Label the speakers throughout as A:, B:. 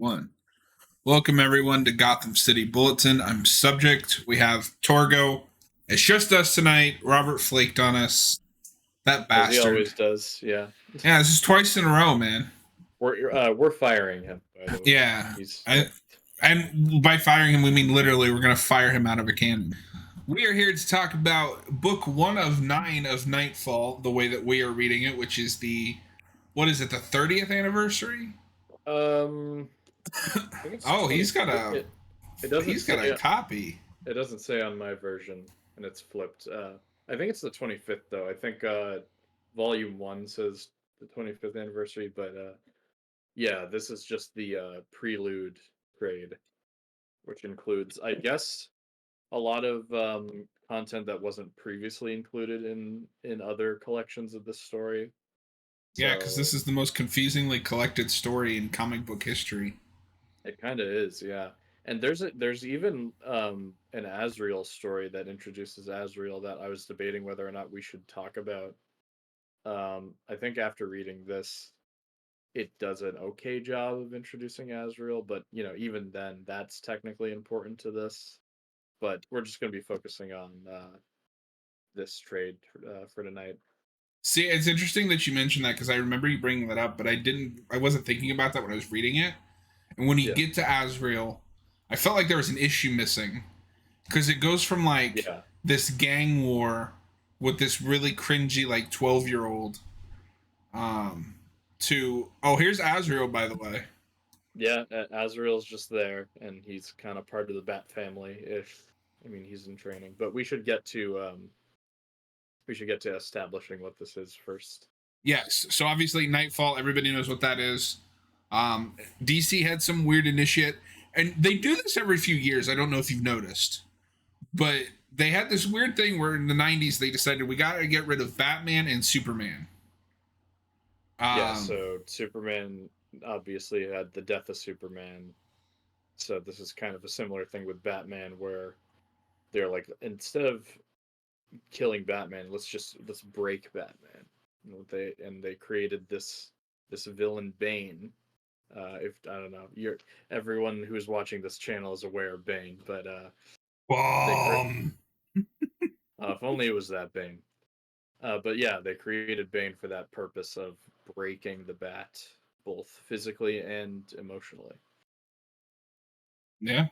A: One. Welcome everyone to Gotham City Bulletin. I'm Subject. We have Torgo. It's just us tonight. Robert flaked on us. That
B: As he
A: bastard.
B: always does, yeah.
A: Yeah, this is twice in a row, man.
B: We're firing him, by the way.
A: Yeah.
B: He's
A: And by firing him, we mean literally we're going to fire him out of a cannon. We are here to talk about book 1 of 9 of Knightfall, the way that we are reading it, which is the 30th anniversary?
B: I think it's
A: Oh,
B: 20. It doesn't
A: he's got a
B: say
A: copy.
B: it doesn't say on my version, and it's flipped. I think it's the 25th though. I think volume 1 says the 25th anniversary, but yeah, this is just the Prelude trade, which includes, I guess, a lot of content that wasn't previously included in other collections of this story.
A: Yeah, because this
B: So
A: is the most confusingly collected story in comic book history.
B: it kind of is, yeah. And there's even an Azrael story that introduces Azrael that I was debating whether or not we should talk about. I think after reading this, it does an okay job of introducing Azrael, but even then, that's technically important to this. But we're just going to be focusing on this trade for tonight.
A: See, it's interesting that you mentioned that because I remember you bringing that up, but I wasn't thinking about that when I was reading it. And when you
B: Yeah,
A: get to Azrael, I felt like there was an issue missing because it goes from like
B: yeah,
A: this gang war with this really cringy like 12-year-old um to here's Azrael, by the way.
B: yeah. Azrael's just there, and he's kind of part of the Bat family. If I mean, he's in training, but we should get to establishing what this is first.
A: Yes, so obviously Nightfall, everybody knows what that is. DC had some weird initiate, and they do this every few years. I don't know if you've noticed, but they had this weird thing where in the '90s they decided we got to get rid of Batman and Superman.
B: Yeah,
A: Um,
B: so Superman obviously had the death of Superman. So this is kind of a similar thing with Batman where they're like, instead of killing Batman, let's break Batman. They created this villain Bane. If I don't know, you're everyone who's watching this channel is aware of Bane, but they cre-
A: Bomb.
B: if only it was that Bane. But yeah, they created Bane for that purpose of breaking the Bat, both physically and emotionally.
A: Yeah.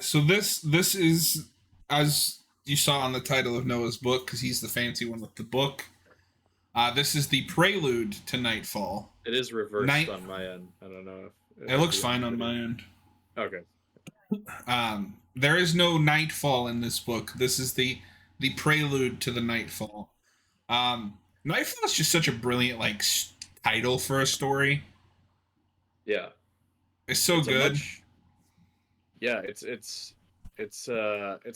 A: So this is, as you saw on the title of Noah's book, because he's the fancy one with the book. This is the prelude to Nightfall.
B: It is reversed
A: Night.
B: on my end. I don't know
A: It
B: if
A: looks
B: you on
A: fine
B: the
A: on
B: video.
A: my end.
B: Okay.
A: There is no Nightfall in this book. This is the prelude to the Nightfall. Nightfall is just such a brilliant title for a story.
B: Yeah.
A: It's so
B: It's a
A: good.
B: much yeah, it's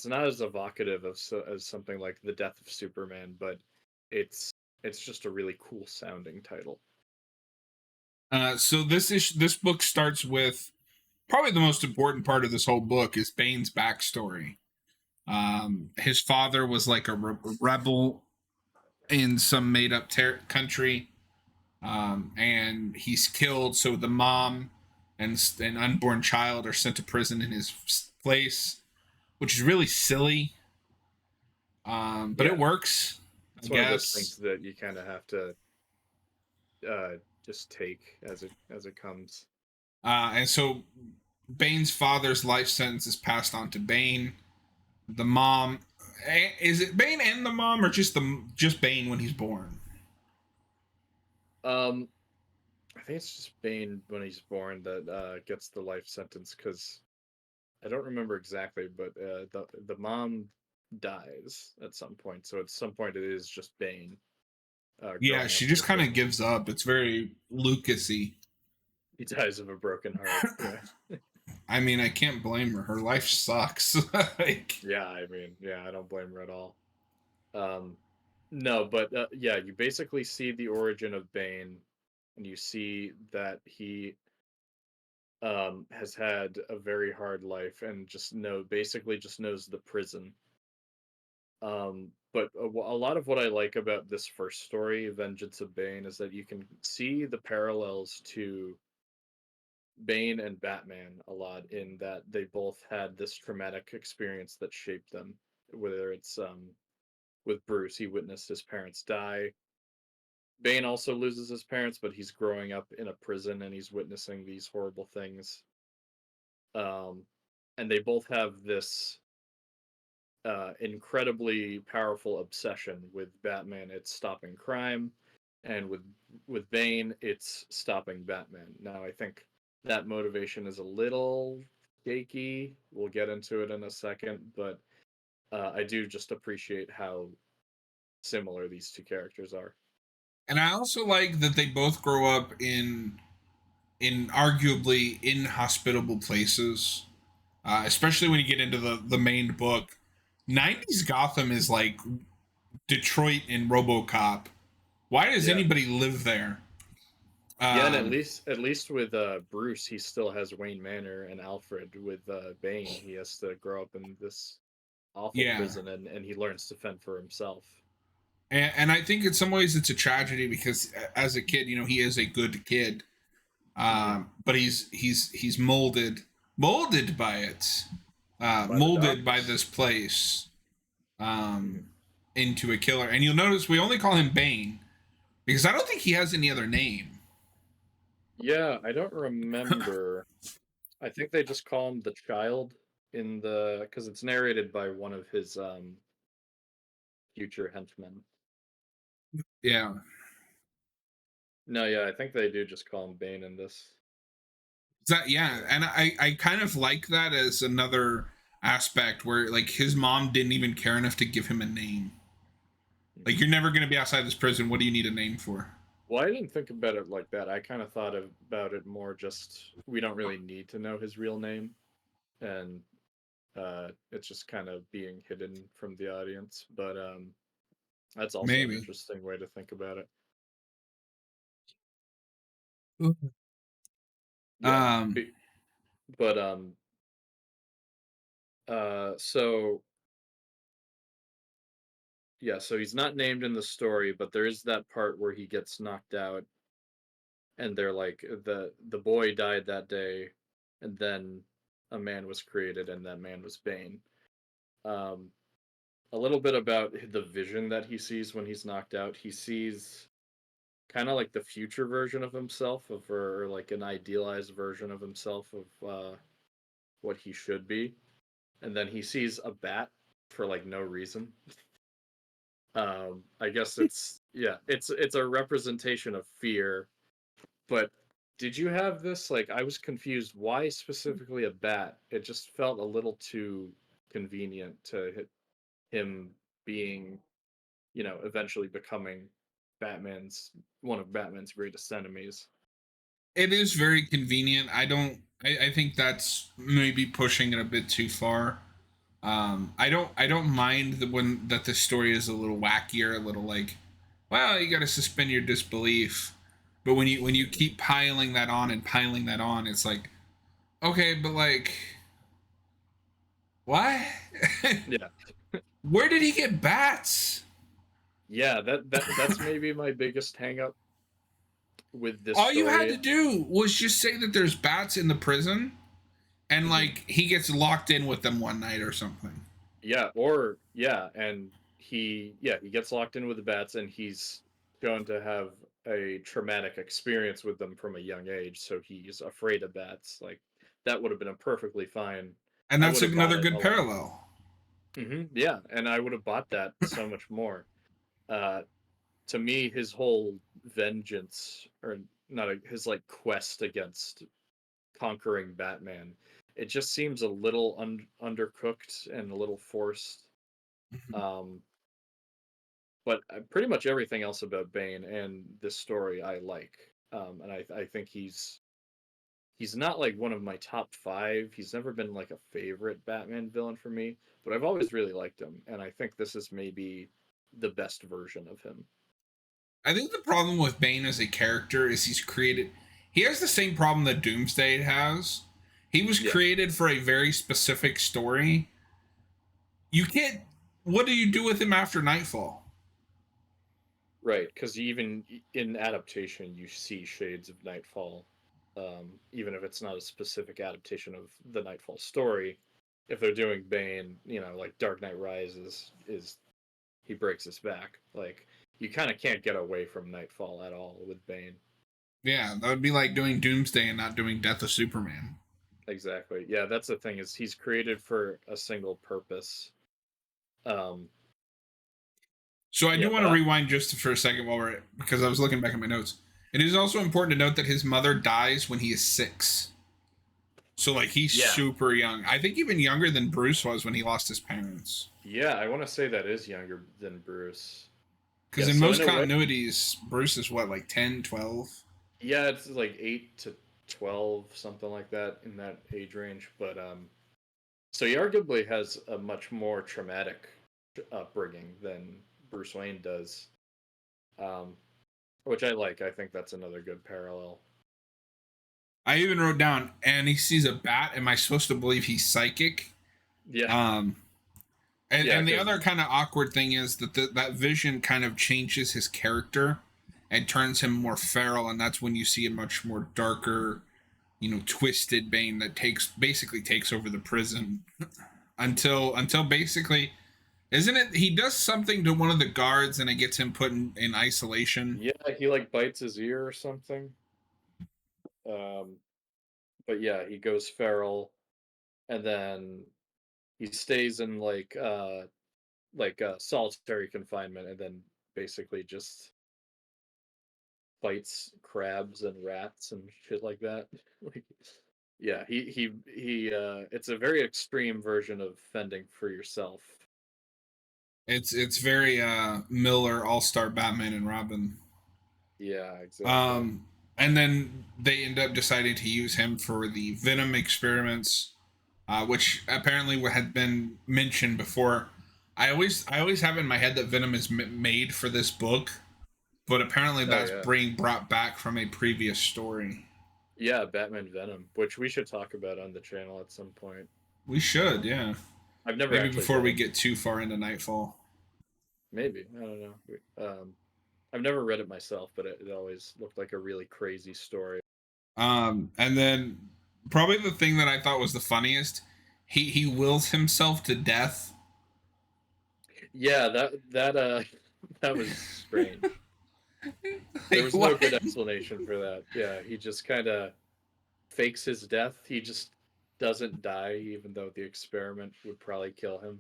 B: not as evocative as something like The Death of Superman, but it's it's just a really cool sounding title.
A: So this book starts with probably the most important part of this whole book is Bane's backstory. His father was like a rebel in some made up country, and he's killed. So the mom and an unborn child are sent to prison in his place, which is really silly. But it
B: Yeah.
A: works, I
B: It's one of those things
A: guess.
B: that you kind of have to just take as it comes.
A: And so Bane's father's life sentence is passed on to Bane. The mom, is it Bane and the mom, or just Bane when he's born?
B: Um I think it's just Bane when he's born that gets the life sentence because I don't remember exactly, but the mom dies at some point. So at some point, it is just Bane
A: Yeah,
B: growing
A: she
B: up
A: just
B: with
A: kind of
B: him.
A: gives up. It's very Lucasy.
B: He dies of a broken heart. Yeah,
A: I mean, I can't blame her. Her life sucks. like,
B: yeah. I mean, yeah, I don't blame her at all. Um, no, but yeah, you basically see the origin of Bane, and you see that he has had a very hard life, and basically just knows the prison. But a lot of what I like about this first story, Vengeance of Bane, is that you can see the parallels to Bane and Batman a lot in that they both had this traumatic experience that shaped them. Whether it's with Bruce, he witnessed his parents die. Bane also loses his parents, but he's growing up in a prison and he's witnessing these horrible things. Um, and they both have this incredibly powerful obsession. With Batman, it's stopping crime, and with Bane, it's stopping Batman. Now, I think that motivation is a little shaky. We'll get into it in a second, but I do just appreciate how similar these two characters are.
A: And I also like that they both grow up in arguably inhospitable places, especially when you get into the main book. 90s Gotham is like Detroit in RoboCop. Why does
B: Yeah.
A: anybody live there?
B: Yeah, and
A: Um,
B: at least with Bruce, he still has Wayne Manor and Alfred. With Bane, he has to grow up in this awful
A: yeah,
B: prison, and he learns to fend for himself.
A: and I think in some ways it's a tragedy because as a kid, he is a good kid,
B: Hmm.
A: but he's molded by it,
B: By the
A: molded by
B: darkness.
A: this place,
B: Hmm.
A: um, into a killer. And you'll notice we only call him Bane because I don't think he has any other name.
B: Yeah, I don't remember. I think they just call him the child in the because it's narrated by one of his future henchmen.
A: Yeah.
B: No, yeah, I think they do just call him Bane in this.
A: That yeah,
B: Yeah.
A: and I kind of like that as another aspect where like his mom didn't even care enough to give him a name. Like
B: Mhm.
A: you're never gonna be outside this prison. What do you need a name for?
B: Well, I didn't think about it like that. I kind of thought about it more just we don't really need to know his real name, and it's just kind of being hidden from the audience. But that's also an
A: Maybe.
B: interesting way to think about it. Yeah,
A: Um.
B: be, but so yeah, so he's not named in the story, but there is that part where he gets knocked out, and they're like the boy died that day, and then a man was created, and that man was Bane. Um, a little bit about the vision that he sees when he's knocked out. He sees kind of like the future version of himself, or like an idealized version of himself of what he should be, and then he sees a bat for like no reason. I guess it's yeah, it's a representation of fear. But did you have this? Like, I was confused. Why specifically a bat? It just felt a little too convenient to hit him being, eventually becoming Batman's one of Batman's greatest enemies.
A: It is very convenient. I don't. I think that's maybe pushing it a bit too far. I don't. I don't mind the when that the story is a little wackier, a little like, well, you got to suspend your disbelief. But when you
B: Mhm.
A: keep piling that on and piling that on, it's like, okay, but like, what?
B: Yeah,
A: Where did he get bats?
B: yeah. That's maybe my biggest hang up with this
A: All you had to
B: story.
A: do was just say that there's bats in the prison, and
B: Hmm.
A: like he gets locked in with them one night or something.
B: Yeah, or yeah, and he gets locked in with the bats, and he's shown to have a traumatic experience with them from a young age, so he's afraid of bats. Like that would have been a perfectly fine.
A: And
B: I
A: that's
B: would have bought
A: another
B: it
A: good
B: a lot.
A: parallel.
B: Yeah, and I would have bought that so much more. Uh, to me, his whole vengeance, or not his like quest against conquering Batman, it just seems a little undercooked and a little forced. Um, but pretty much everything else about Bane and this story I like, and I think he's not like one of my top five. He's never been like a favorite Batman villain for me, but I've always really liked him, and I think this is maybe the best version of him.
A: I think the problem with Bane as a character is he's created. He has the same problem that Doomsday has. He was
B: Yeah,
A: created for a very specific story. You can't. What do you do with him after Nightfall?
B: right. Because even in adaptation, you see shades of Nightfall. even if it's not a specific adaptation of the Knightfall story. If they're doing Bane, like Dark Knight Rises is he breaks his back. Like you kind of can't get away from Nightfall at all with Bane.
A: Yeah, that would be like doing Doomsday and not doing Death of Superman.
B: Exactly. Yeah, that's the thing is he's created for a single purpose. Um,
A: So I
B: yeah,
A: do want
B: but
A: to rewind just for a second because I was looking back at my notes. It is also important to note that his mother dies when he is 6. So like he's
B: yeah,
A: super young. I think even younger than Bruce was when he lost his parents.
B: yeah, I want to say that is younger than Bruce.
A: Because
B: Yeah,
A: in
B: so in
A: most
B: a way,
A: continuities, Bruce is what, like 10, 12?
B: yeah, it's like 8 to 12, something like that in that age range. But so he arguably has a much more traumatic upbringing than Bruce Wayne does, um, which I like. I think that's another good parallel.
A: I even wrote down, and he sees a bat. Am I supposed to believe he's psychic?
B: Yeah,
A: Um, and,
B: yeah,
A: and the
B: because
A: other kind of awkward thing is that that vision kind of changes his character and turns him more feral, and that's when you see a much more darker, twisted Bane that basically takes over the prison until basically, isn't it? He does something to one of the guards, and it gets him put in isolation.
B: yeah, he like bites his ear or something. Um, but yeah, he goes feral, and then he stays in like solitary confinement, and then basically just fights crabs and rats and shit like that. Like, yeah, he. It's a very extreme version of fending for yourself.
A: It's very Miller All Star Batman and Robin.
B: Yeah, exactly.
A: Um, and then they end up deciding to use him for the Venom experiments, which apparently had been mentioned before. I always have in my head that Venom is made for this book, but apparently
B: Oh
A: that's
B: yeah,
A: being brought back from a previous story.
B: yeah. Batman Venom, which we should talk about on the channel at some point.
A: We should, yeah.
B: I've never
A: Maybe
B: actually
A: before
B: read
A: we
B: it.
A: get too far into Nightfall.
B: Maybe I don't know. I've never read it myself, but it always looked like a really crazy story.
A: And then probably the thing that I thought was the funniest, he wills himself to death.
B: Yeah, that that was strange. There
A: Like
B: was no
A: what?
B: good explanation for that. Yeah, he just kind of fakes his death. He just doesn't die, even though the experiment would probably kill him.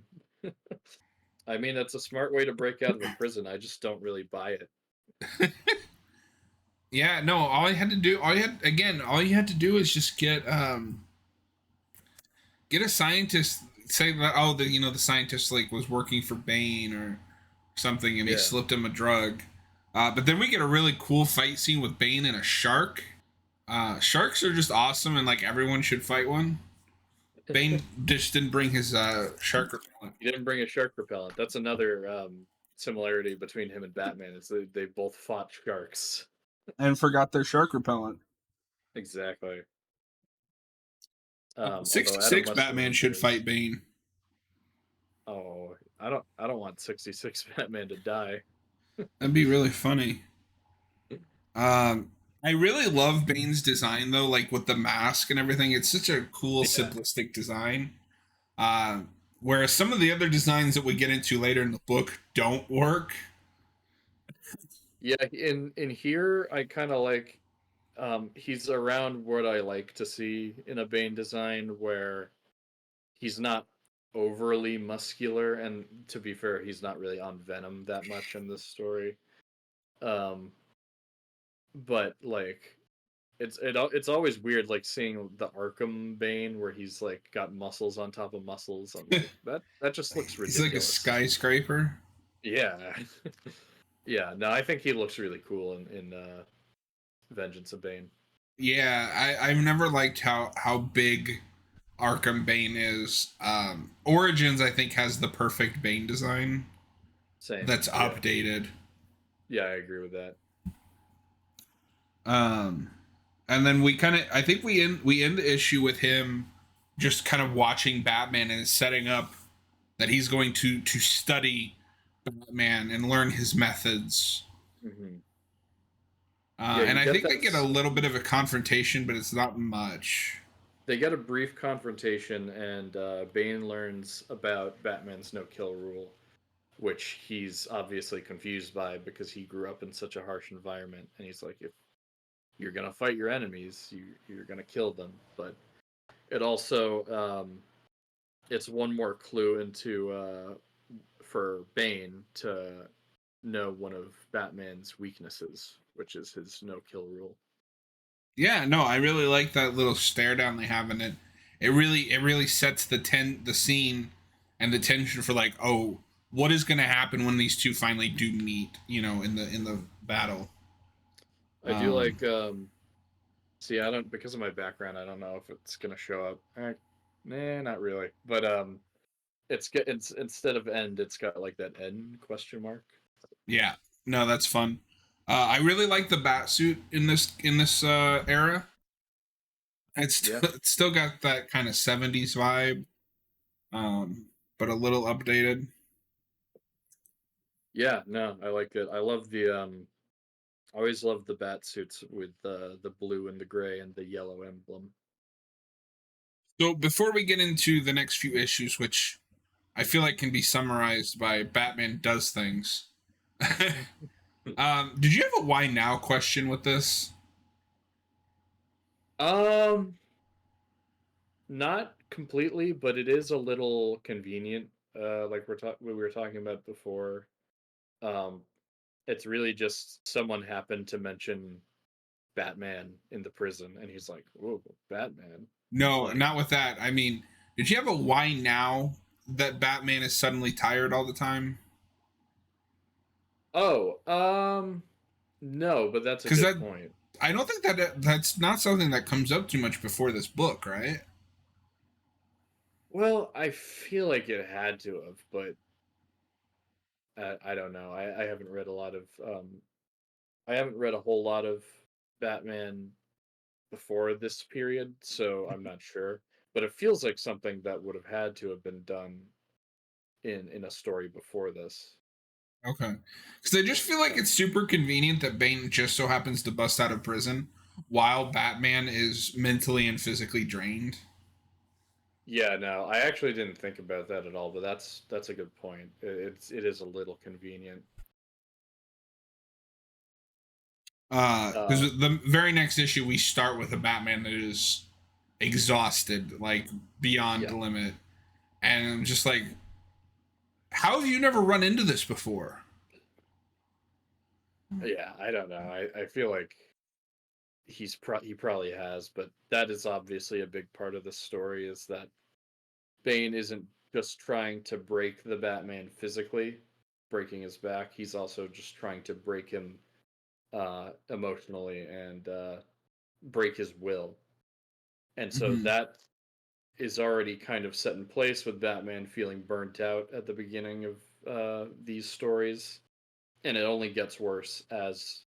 B: I mean, it's a smart way to break out of a prison. I just don't really buy it.
A: Yeah, no, all you had to do is just get a scientist, say that, oh, the scientist like was working for Bane or something, and he
B: Yeah.
A: slipped him a drug. But then we get a really cool fight scene with Bane and a shark. Sharks are just awesome, and like everyone should fight one. Bane just didn't bring his shark repellent.
B: He didn't bring a shark repellent. That's another similarity between him and Batman. Is they both fought sharks.
A: And forgot their shark repellent.
B: Exactly. Although Adam
A: 66
B: must
A: Batman
B: remember
A: should
B: his.
A: fight Bane.
B: Oh, I don't want 66 Batman to die.
A: That'd be really funny. I really love Bane's design though, like with the mask and everything. It's such a cool,
B: Yeah.
A: simplistic design. Uh, Whereas some of the other designs that we get into later in the book don't work.
B: Yeah, in here I kind of like he's around what I like to see in a Bane design where he's not overly muscular, and to be fair, he's not really on Venom that much in this story. Um but like it's always weird like seeing the Arkham Bane where he's like got muscles on top of muscles. I'm like that just looks
A: He's like a
B: ridiculous.
A: skyscraper.
B: Yeah. Yeah, no, I think he looks really cool in Vengeance of Bane.
A: Yeah, I've never liked how big Arkham Bane is. Origins, I think, has the perfect Bane design
B: Same.
A: that's
B: Yeah.
A: updated.
B: Yeah, I agree with that.
A: Um, and then I think we end the issue with him just kind of watching Batman and setting up that he's going to study Batman and learn his methods.
B: Hmm. Yeah,
A: And
B: you
A: I
B: get
A: think
B: that
A: they get a little bit of a confrontation, but it's not much.
B: they get a brief confrontation, and Bane learns about Batman's no-kill rule, which he's obviously confused by because he grew up in such a harsh environment, and he's like, if you're gonna fight your enemies, you're gonna kill them. But it also it's one more clue into for Bane to know one of Batman's weaknesses, which is his no-kill rule.
A: Yeah, no, I really like that little stare down they have in it. It really sets the scene and the tension for like, oh, what is going to happen when these two finally do meet, in the battle.
B: I do
A: Um
B: like see, I don't, because of my background, I don't know if it's gonna show up. Nah, not really. But it's instead of end, it's got like that end question mark.
A: yeah. No, that's fun. I really like the bat suit in this era.
B: Yeah.
A: It's still got that kind of 70s vibe, but a little updated.
B: Yeah, no, I like it. I love the I always love the bat suits with the blue and the gray and the yellow emblem.
A: So before we get into the next few issues, which I feel like can be summarized by Batman does things. Did you have a why now question with this?
B: Um, not completely, but it is a little convenient. Like we were talking about before. Um, it's really just someone happened to mention Batman in the prison, and he's like, "Whoa, Batman!"
A: No,
B: Like,
A: not with that. I mean, did you have a why now that Batman is suddenly tired all the time?
B: oh, no, but that's a
A: Because
B: good
A: that
B: point.
A: I don't think that's not something that comes up too much before this book, right?
B: Well, I feel like it had to have, but I don't know. I haven't read a lot of I haven't read a whole lot of Batman before this period, so I'm not sure. But it feels like something that would have had to have been done in a story before this.
A: Okay. Because I just feel like
B: Uh,
A: it's super convenient that Bane just so happens to bust out of prison while Batman is mentally and physically drained.
B: yeah, no, I actually didn't think about that at all, but that's a good point. It is a little convenient.
A: Because
B: Uh,
A: the very next issue we start with a Batman that is exhausted, like beyond
B: yeah,
A: the limit, and I'm just like, how have you never run into this before?
B: yeah, I don't know. I feel like he probably has, but that is obviously a big part of the story is that Bane isn't just trying to break the Batman physically, breaking his back. He's also just trying to break him emotionally and break his will. And so
A: Mm-hmm.
B: that is already kind of set in place with Batman feeling burnt out at the beginning of these stories, and it only gets worse as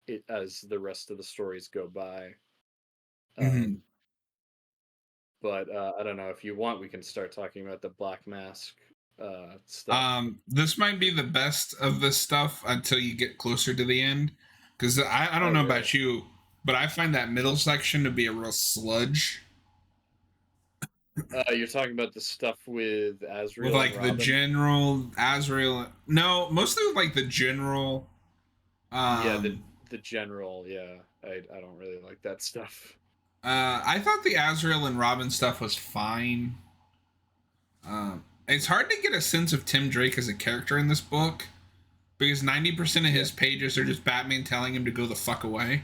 B: the rest of the stories go by.
A: Mm-hmm.
B: Um, but I don't know, if you want, we can start talking about the Black Mask stuff.
A: This might be the best of this stuff until you get closer to the end, because I don't
B: Oh,
A: know
B: really?
A: about you, but I find that middle section to be a real sludge.
B: You're talking about the stuff with
A: With
B: Azrael and
A: like the
B: Robin?
A: general Azrael, no, mostly with like the general.
B: Yeah,
A: Um,
B: the general. Yeah, I don't really like that stuff.
A: I thought the Azrael and Robin stuff was fine. It's hard to get a sense of Tim Drake as a character in this book because 90% of
B: Yeah.
A: his pages are just Batman telling him to go the fuck away.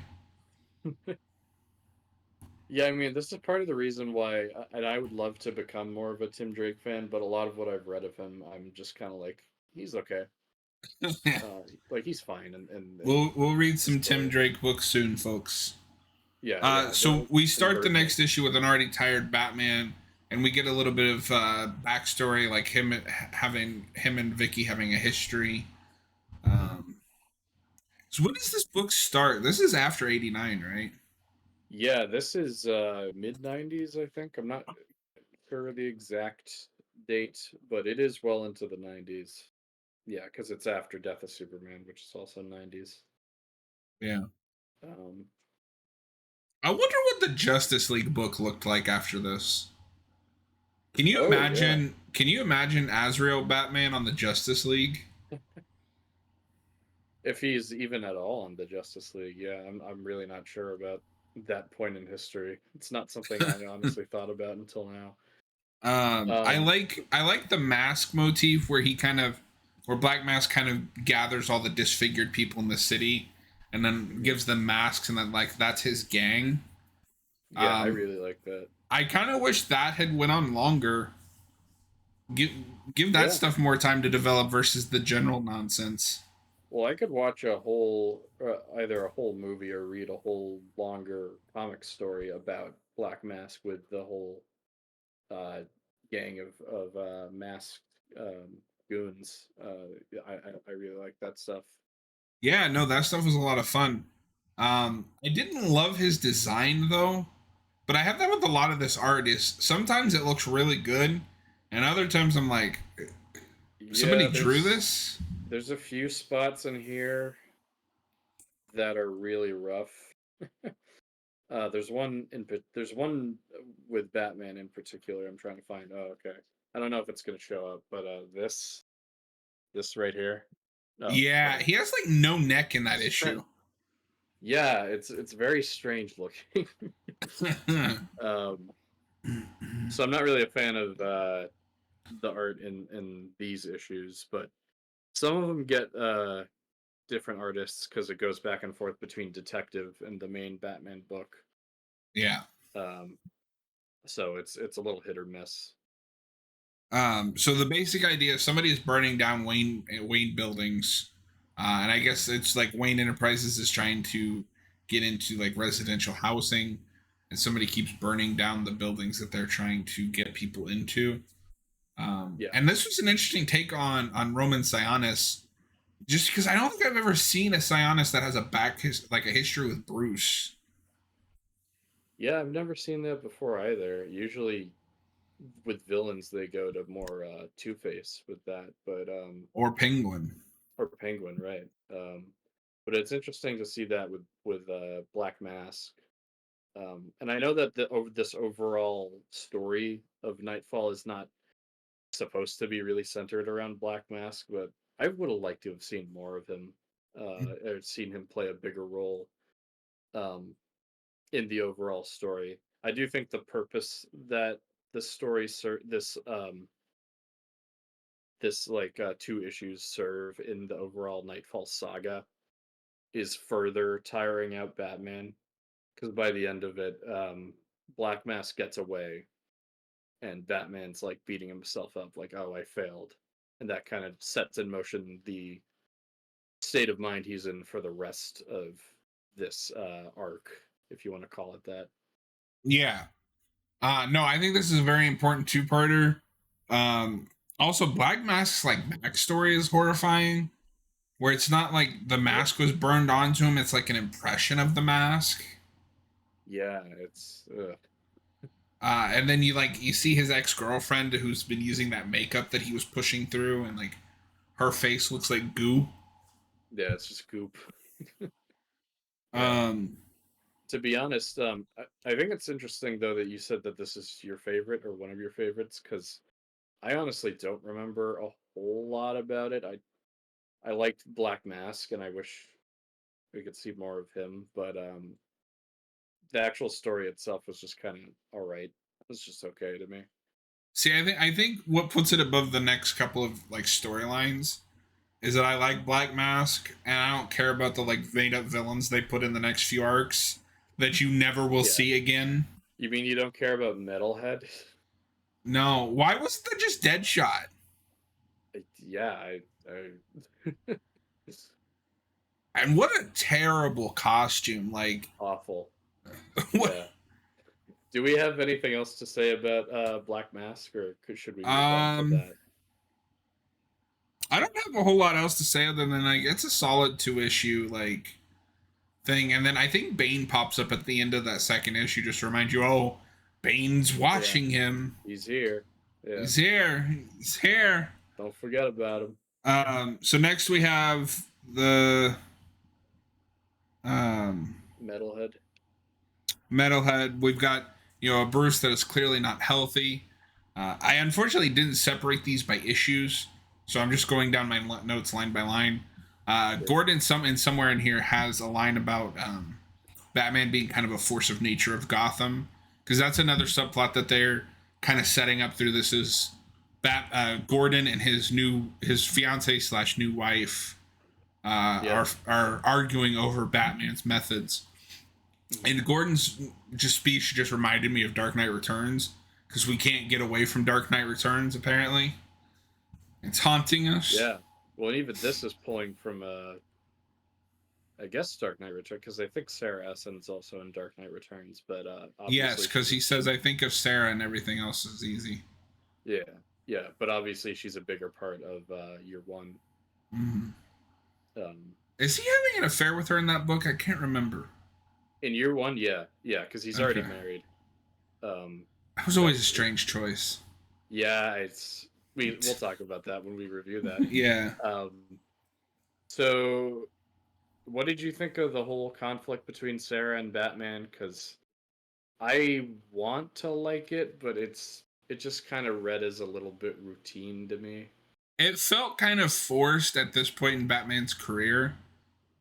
B: Yeah, I mean, this is part of the reason why, and I would love to become more of a Tim Drake fan, but a lot of what I've read of him, I'm just kind of like, he's okay.
A: Yeah.
B: Like he's fine in
A: We'll read
B: the
A: some Tim
B: story.
A: Drake books soon, folks.
B: Yeah, yeah,
A: So we start the
B: convert me.
A: next issue with an already tired Batman, and we get a little bit of backstory, like him and Vicky having a history. Um, so when does this book start? This is after '89, right?
B: Yeah, this is mid 90s, I think. I'm not sure the exact date, but it is well into the 90s. Yeah, because it's after Death of Superman, which is also 90s.
A: Yeah.
B: Um,
A: I wonder what the Justice League book looked like after this. Can you
B: oh yeah,
A: imagine? Can you imagine Azrael Batman on the Justice League?
B: if he's even at all on the Justice League, yeah, I'm really not sure about that point in history. It's not something I honestly thought about until now. Um,
A: I like the mask motif where he kind of where Black Mask kind of gathers all the disfigured people in the city and then
B: mhm.
A: gives them masks and then like that's his gang.
B: Yeah, I
A: Um,
B: really like that.
A: I kind of wish that had went on longer. Give give that
B: Yeah.
A: stuff more time to develop versus the general nonsense.
B: Well, I could watch a whole, either a whole movie or read a whole longer comic story about Black Mask with the whole uh, gang of masked goons. I really like that stuff.
A: Yeah, no, that stuff was a lot of fun. I didn't love his design though, but I have that with a lot of this art. Is sometimes it looks really good, and other times I'm like, somebody
B: Yeah,
A: drew this.
B: there's a few spots in here that are really rough. There's one with Batman in particular. I'm trying to find. Oh, okay. I don't know if it's gonna show up, but this right here. Oh,
A: Yeah,
B: okay.
A: he has like no neck in that issue.
B: Yeah, it's very strange looking. um, so I'm not really a fan of the art in these issues, but some of them get different artists because it goes back and forth between Detective and the main Batman book.
A: Yeah.
B: Um, so it's a little hit or miss.
A: So the basic idea is somebody is burning down Wayne buildings, and I guess it's like Wayne Enterprises is trying to get into like residential housing, and somebody keeps burning down the buildings that they're trying to get people into.
B: Yeah,
A: And this was an interesting take on Roman Sionis, just because I don't think I've ever seen a Sionis that has a like a history with Bruce
B: yeah, I've never seen that before either. Usually with villains, they go to more Two Face with that, but
A: or Penguin.
B: or Penguin, right? But it's interesting to see that with Black Mask. And I know that this overall story of Nightfall is not supposed to be really centered around Black Mask, but I would have liked to have seen more of him, or seen him play a bigger role um, in the overall story. I do think the purpose that the story this like two issues serve in the overall Nightfall saga is further tiring out Batman because by the end of it, Black Mask gets away and Batman's like beating himself up, like, "Oh, I failed," and that kind of sets in motion the state of mind he's in for the rest of this arc, if you want to call it that.
A: Yeah. No, I think this is a very important two-parter. Um, Also, Black Mask's like backstory is horrifying, where it's not like the
B: Yeah,
A: mask was burned onto him; it's like an impression of the mask.
B: yeah, it's
A: And then you see his ex-girlfriend who's been using that makeup that he was pushing through, and like her face looks like goo.
B: yeah, it's just goop. Yeah.
A: Um,
B: To be honest, I think it's interesting though that you said that this is your favorite or one of your favorites because I honestly don't remember a whole lot about it. I liked Black Mask and I wish we could see more of him, but the actual story itself was just kind of all right. It was just okay to me.
A: See, I think what puts it above the next couple of like storylines is that I like Black Mask, and I don't care about the like made up villains they put in the next few arcs that you never will
B: Yeah.
A: see again.
B: You mean you don't care about Metalhead?
A: No, why wasn't that just Deadshot?
B: Yeah, I
A: And what a terrible costume! Like,
B: awful.
A: what?
B: Yeah. Do we have anything else to say about Black Mask, or should we move on from
A: Um,
B: that?
A: I don't have a whole lot else to say other than like it's a solid two issue like thing, and then I think Bane pops up at the end of that second issue just to remind you, oh, Bane's
B: Yeah,
A: watching him.
B: he's here. Yeah,
A: He's here. He's here.
B: don't forget about him.
A: So next we have the um
B: Metalhead.
A: Metalhead. We've got a Bruce that is clearly not healthy. I unfortunately didn't separate these by issues, so I'm just going down my notes line by line.
B: Sure.
A: Gordon, somewhere in here has a line about Batman being kind of a force of nature of Gotham, because that's another subplot that they're kind of setting up through this is Gordon and his fiance slash new wife
B: Yeah.
A: are arguing over Batman's methods.
B: Mhm.
A: And Gordon's just speech just reminded me of Dark Knight Returns because we can't get away from Dark Knight Returns. Apparently, it's haunting us.
B: Yeah. Well, even this is pulling from I guess Dark Knight Returns because I think Sarah Essen's also in Dark Knight Returns, but
A: Yes,
B: obviously
A: because
B: she's
A: he says I think of Sarah and everything else is easy.
B: yeah, yeah, but obviously she's a bigger part of year one.
A: Mm.
B: Um,
A: Is he having an affair with her in that book? I can't remember.
B: in year one, yeah, yeah, because he's already
A: Okay,
B: married. Um,
A: that was
B: that
A: always a strange choice.
B: yeah, it's we'll talk about that when we review that.
A: Yeah,
B: Um, so what did you think of the whole conflict between Sarah and Batman? Because I want to like it, but it just kind of read as a little bit routine to me.
A: it felt kind of forced at this point in Batman's career,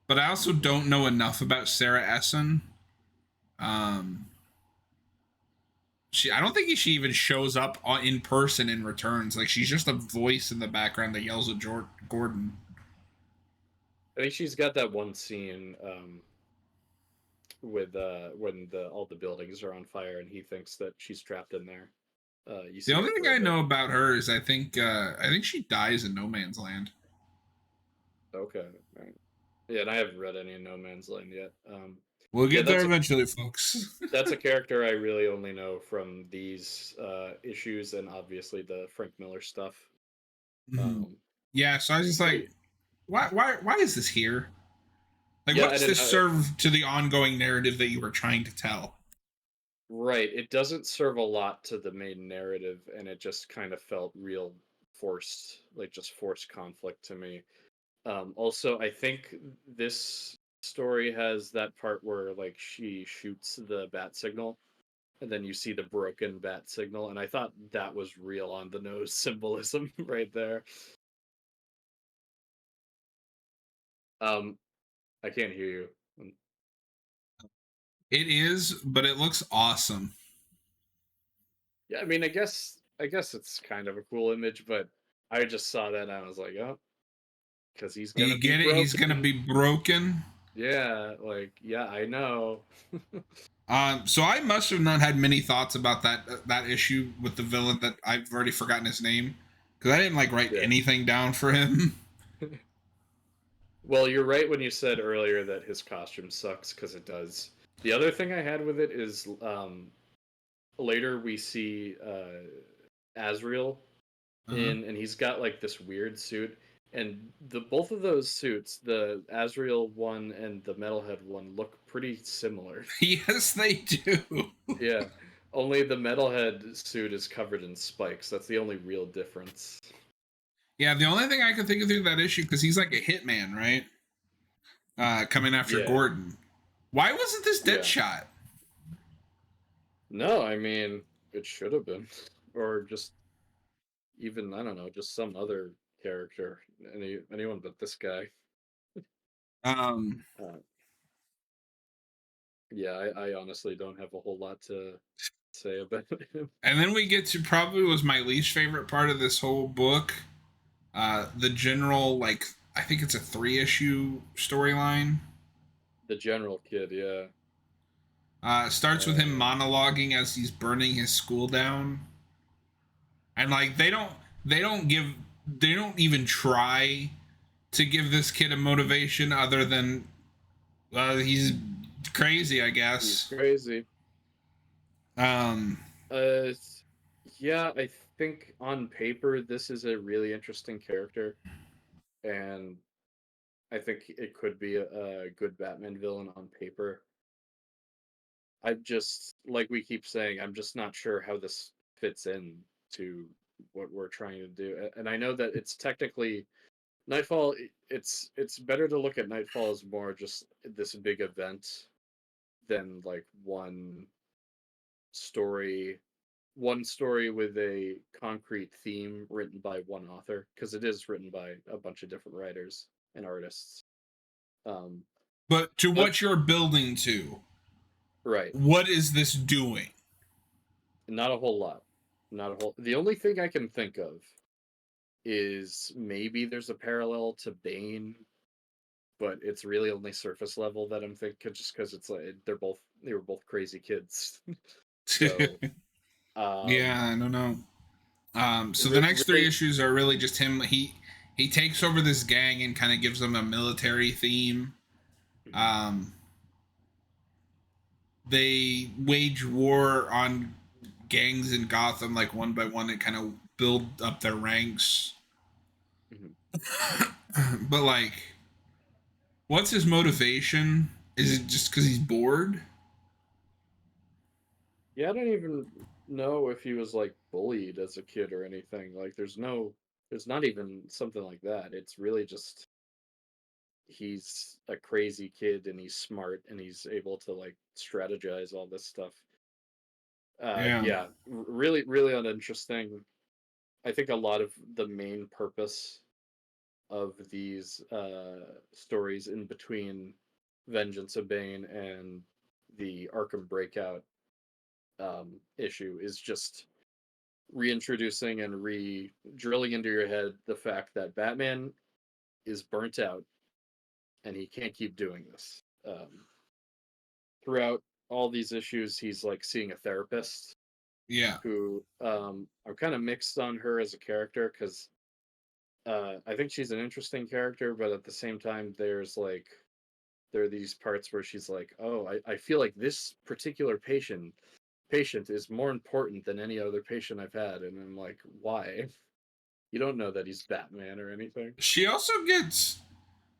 A: but I also don't know enough about Sarah Essen. Um, I don't think she even shows up in person in Returns. Like she's just a voice in the background that yells at Gordon.
B: I think she's got that one scene with when the all the buildings are on fire and he thinks that she's trapped in there. You
A: The
B: see
A: only
B: her
A: thing
B: for a
A: I
B: bit.
A: know about her is I think she dies in No Man's Land.
B: Okay, all right. Yeah, and I haven't read any No Man's Land yet.
A: We'll
B: Yeah,
A: get there eventually, folks.
B: that's a character I really only know from these issues and obviously the Frank Miller stuff.
A: Mhm.
B: Um,
A: Yeah, so I was just
B: but
A: like, why is this here? Like,
B: yeah,
A: what
B: I
A: does
B: didn't
A: this
B: know.
A: serve to the ongoing narrative that you were trying to tell?
B: Right, it doesn't serve a lot to the main narrative, and it just kind of felt real forced, like just forced conflict to me. Also, I think this story has that part where like she shoots the bat signal, and then you see the broken bat signal, and I thought that was real on the nose symbolism right there. Um, I can't hear you.
A: It is, but it looks awesome.
B: Yeah, I mean, I guess it's kind of a cool image, but I just saw that and I was like, oh, because he's gonna
A: You
B: be
A: get it? He's gonna
B: broken.
A: be broken.
B: Yeah, like yeah, I know.
A: So I must have not had many thoughts about that issue with the villain that I've already forgotten his name because I didn't like write
B: Yeah.
A: anything down for him.
B: Well, you're right when you said earlier that his costume sucks because it does. The other thing I had with it is later we see Azrael
A: Uh-huh.
B: and he's got like this weird suit and the both of those suits, the Azrael one and the Metalhead one look pretty similar.
A: Yes, they do.
B: Yeah. Only the Metalhead suit is covered in spikes. That's the only real difference.
A: Yeah, the only thing I could think of through that issue because he's like a hitman, right? Coming after
B: Yeah.
A: Gordon. Why wasn't this
B: Yeah.
A: Deadshot?
B: No, I mean, it should have been. Or just even, I don't know, just some other character. Anyone but this guy.
A: Um,
B: Uh, yeah, I honestly don't have a whole lot to say about him.
A: and then we get to probably was my least favorite part of this whole book. The general like I think it's a 3 issue storyline.
B: The general kid, yeah.
A: Starts with him
B: Uh,
A: monologuing as he's burning his school down, and like they don't even try to give this kid a motivation other than he's crazy, I
B: he's
A: guess.
B: crazy.
A: Um,
B: Uh, yeah, I think on paper this is a really interesting character, and I think it could be a good Batman villain on paper. I just, like we keep saying, I'm just not sure how this fits in to what we're trying to do. And I know that it's technically Nightfall. It's better to look at Nightfall as more just this big event than like story one story with a concrete theme written by one author, because it is written by a bunch of different writers and artists. Um,
A: But to
B: but
A: what you're building to,
B: right,
A: what is this doing?
B: not a whole lot. Not a whole. The only thing I can think of is maybe there's a parallel to Bane, but it's really only surface level that I'm thinking, just because it's like they were both crazy kids. So
A: Yeah,
B: um,
A: I don't know. So the next three
B: really,
A: issues are really just him. He takes over this gang and kind of gives them a military theme.
B: mhm,
A: Um, they wage war on gangs in Gotham, like one by one, and kind of build up their ranks.
B: mhm.
A: But like, what's his motivation? Is it just because he's bored?
B: Yeah, I don't even know if he was like bullied as a kid or anything. Like, there's not even something like that. It's really just he's a crazy kid and he's smart and he's able to like strategize all this stuff.
A: Yeah,
B: Yeah, really, really uninteresting. I think a lot of the main purpose of these stories in between Vengeance of Bane and the Arkham Breakout issue is just reintroducing and drilling into your head the fact that Batman is burnt out and he can't keep doing this. Throughout all these issues, he's like seeing a therapist
A: yeah.
B: who I'm kind of mixed on her as a character, because I think she's an interesting character, but at the same time, there are these parts where she's like, "Oh, I feel like this particular patient is more important than any other patient I've had," and I'm like, "Why? You don't know that he's Batman or anything."
A: She also gets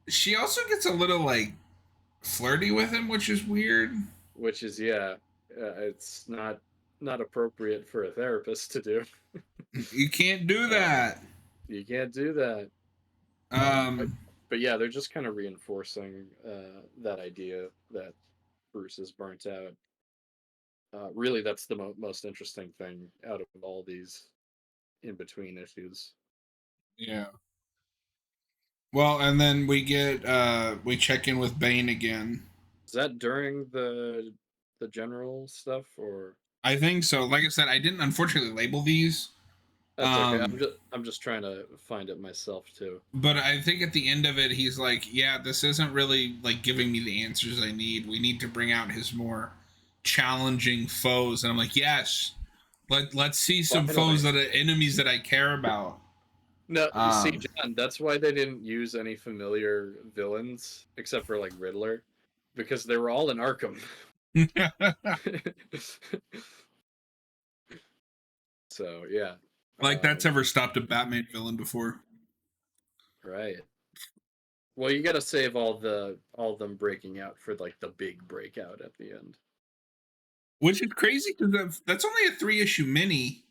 A: she also gets a little like flirty with him, which is weird.
B: Which is, yeah, it's not appropriate for a therapist to do.
A: You can't do
B: Uh,
A: that.
B: you can't do that. But
A: Um,
B: yeah, they're just kind of reinforcing that idea that Bruce is burnt out. Really, that's the most interesting thing out of all these in between issues.
A: yeah. Well, and then we check in with Bane again.
B: Is that during the general stuff, or
A: I think so. Like I said, I didn't unfortunately label these.
B: that's okay?
A: Um,
B: I'm just trying to find it myself too.
A: but I think at the end of it, he's like, "Yeah, this isn't really like giving me the answers I need. We need to bring out his more challenging foes." And I'm like, "Yes, let's see some foes
B: Finally.
A: that are enemies that I care about."
B: No, see,
A: Um,
B: John, that's why they didn't use any familiar villains except for like Riddler, because they were all in Arkham. So yeah,
A: like that's ever
B: um,
A: stopped a Batman villain before.
B: right. Well, you got to save all of them breaking out for like the big breakout at the end.
A: Which is crazy because that's only a 3 issue mini.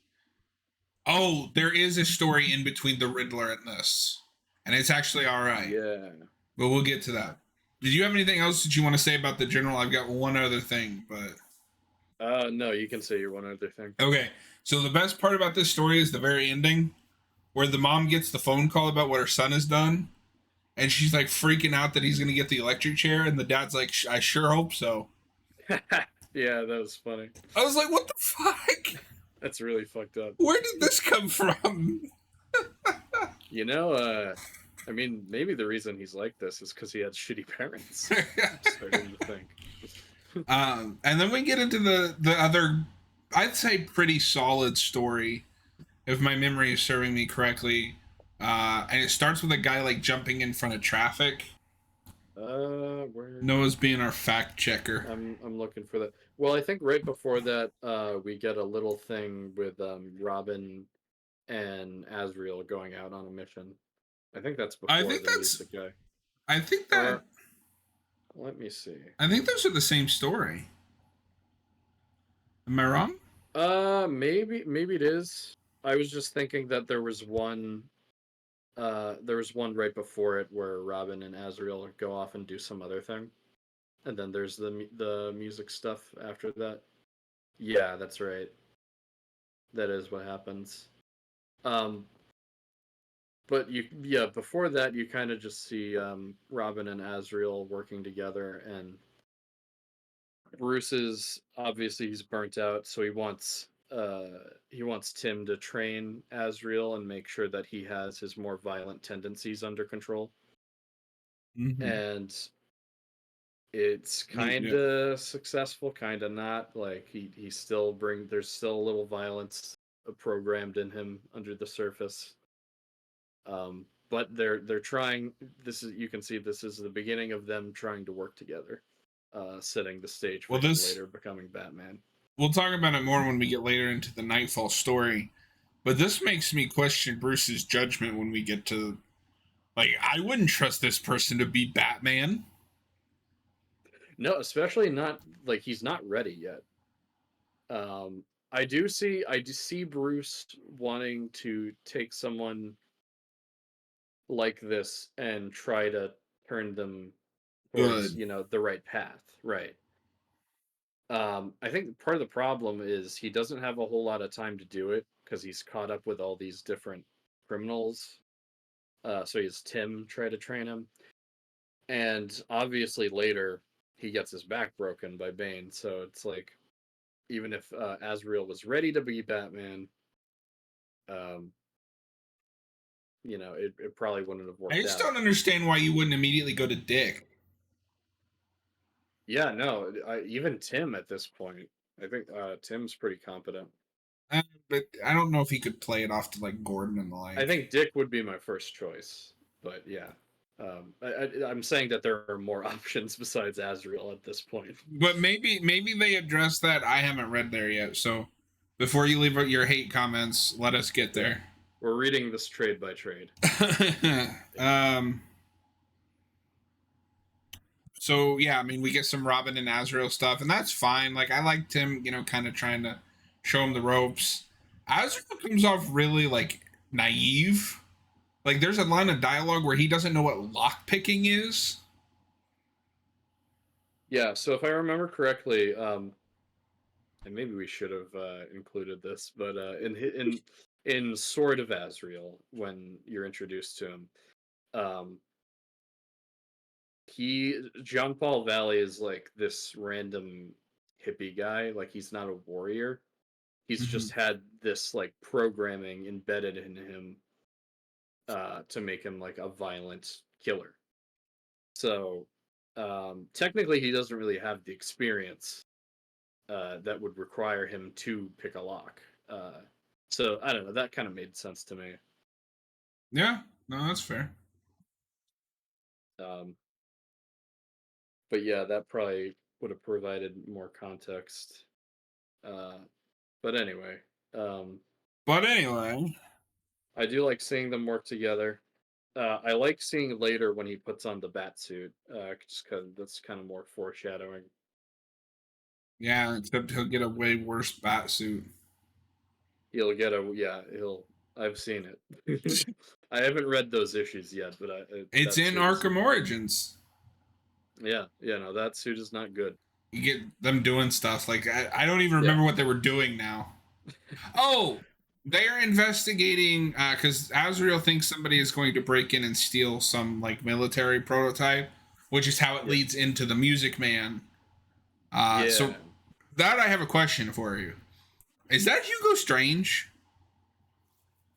A: Oh, there is a story in between the Riddler and this, and it's actually all right.
B: Yeah.
A: But we'll get to that. Did you have anything else that you want to say about the general? I've got one other thing, but
B: No, you can say your one other thing.
A: okay. So the best part about this story is the very ending, where the mom gets the phone call about what her son has done, and she's like freaking out that he's gonna get the electric chair, and the dad's like, "I sure hope so."
B: Yeah, that was funny.
A: I was like, "What the fuck?
B: That's really fucked up.
A: Where did this come from?"
B: You know, I mean, maybe the reason he's like this is because he had shitty parents. I'm starting to think.
A: And then we get into the other, I'd say, pretty solid story, if my memory is serving me correctly. And it starts with a guy like jumping in front of traffic.
B: Where
A: Noah's being our fact checker.
B: I'm looking for that. Well, I think right before that, we get a little thing with Robin and Azrael going out on a mission. I think that's
A: I
B: before
A: think
B: the
A: that's.
B: music guy.
A: I think that.
B: Or let me see.
A: I think those are the same story. Am I wrong?
B: Maybe it is. I was just thinking that there was one right before it where Robin and Azrael go off and do some other thing. And then there's the music stuff after that. Yeah, that's right. That is what happens. Um, but yeah, before that, you kind of just see Robin and Azrael working together, and Bruce is obviously he's burnt out, so he wants Tim to train Azrael and make sure that he has his more violent tendencies under control.
A: Mm-hmm.
B: And it's kind
A: Yeah.
B: of successful, kind of not. Like he still there's still a little violence programmed in him under the surface. But they're trying. This is you can see this is the beginning of them trying to work together, setting the stage for
A: Well,
B: him
A: this
B: later becoming Batman.
A: we'll talk about it more when we get later into the Knightfall story. But this makes me question Bruce's judgment when we get to, like, I wouldn't trust this person to be Batman.
B: No, especially not like he's not ready yet. Um, I do see Bruce wanting to take someone like this and try to turn them towards,
A: Good.
B: the right path, right? I think part of the problem is he doesn't have a whole lot of time to do it because he's caught up with all these different criminals. So he has Tim try to train him, and obviously later he gets his back broken by Bane. So it's like even if Azrael was ready to be Batman, um, it probably wouldn't have
A: I
B: worked
A: just
B: out.
A: don't understand why you wouldn't immediately go to Dick.
B: Yeah, no, even Tim at this point, I think Tim's pretty competent.
A: But I don't know if he could play it off to like Gordon and the
B: I
A: like.
B: think Dick would be my first choice, but yeah, I'm saying that there are more options besides Azrael at this point.
A: But maybe they address that. I haven't read there yet. So before you leave your hate comments, let us get
B: Yeah,
A: there.
B: we're reading this trade by trade.
A: um. So yeah, I mean, we get some Robin and Azrael stuff, and that's fine. Like I liked him, kind of trying to show him the ropes. Azrael comes off really like naive. Like there's a line of dialogue where he doesn't know what lock picking is.
B: Yeah, so if I remember correctly, and maybe we should have included this, but in Sword of Azrael, when you're introduced to him, um, John Paul Valley is like this random hippie guy. Like he's not a warrior. He's
A: Mm-hmm.
B: just had this like programming embedded in him to make him like a violent killer. So technically, he doesn't really have the experience that would require him to pick a lock. So I don't know. That kind of made sense to me.
A: Yeah, no, that's fair.
B: Um, but yeah, that probably would have provided more context. Uh, but anyway, um,
A: But anyway,
B: I do like seeing them work together. I like seeing later when he puts on the bat suit, just because that's kind of more foreshadowing.
A: yeah, except he'll get a way worse bat suit.
B: He'll get a yeah. He'll. I've seen it. I haven't read those issues yet, but
A: It's
B: that
A: in
B: suit is
A: Arkham Origins.
B: yeah, yeah. No, that suit is not good.
A: You get them doing stuff like I don't even
B: Yeah,
A: remember what they were doing now. Oh, they're investigating because Azrael thinks somebody is going to break in and steal some like military prototype, which is how it
B: yeah,
A: leads into the Music Man. So
B: yeah.
A: that I have a question for you. Is that Hugo Strange?